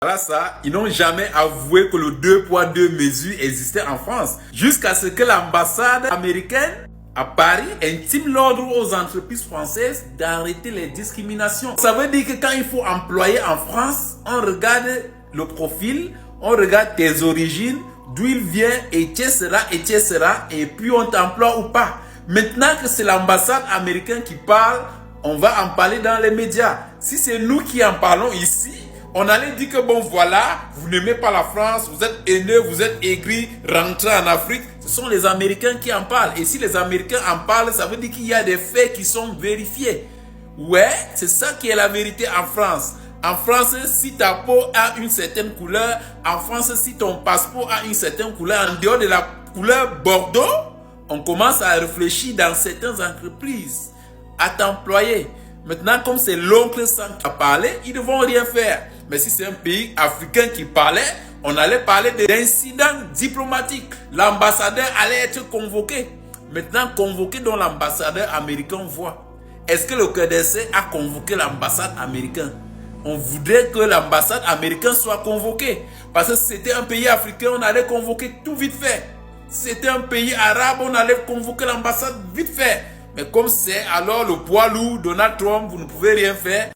Voilà ça, ils n'ont jamais avoué que le 2 poids 2 mesures existait en France. Jusqu'à ce que l'ambassade américaine à Paris intime l'ordre aux entreprises françaises d'arrêter les discriminations. Ça veut dire que quand il faut employer en France, on regarde le profil, on regarde tes origines, d'où il vient, etc., et puis on t'emploie ou pas. Maintenant que c'est l'ambassade américaine qui parle, on va en parler dans les médias. Si c'est nous qui en parlons ici, on allait dire que bon voilà, vous n'aimez pas la France, vous êtes haineux, vous êtes aigri, rentrez en Afrique. Ce sont les Américains qui en parlent. Et si les Américains en parlent, ça veut dire qu'il y a des faits qui sont vérifiés. Ouais, c'est ça qui est la vérité en France. En France, si ta peau a une certaine couleur, en France, si ton passeport a une certaine couleur, en dehors de la couleur bordeaux, on commence à réfléchir dans certaines entreprises à t'employer. Maintenant, comme c'est l'oncle Sam qui a parlé, ils ne vont rien faire. Mais si c'est un pays africain qui parlait, on allait parler d'incidents diplomatiques. L'ambassadeur allait être convoqué. Maintenant, convoqué dont l'ambassadeur américain voit. Est-ce que le KDC a convoqué l'ambassade américaine? On voudrait que l'ambassade américaine soit convoquée. Parce que si c'était un pays africain, on allait convoquer tout vite fait. Si c'était un pays arabe, on allait convoquer l'ambassade vite fait. Mais comme c'est alors le poids lourd, Donald Trump, vous ne pouvez rien faire.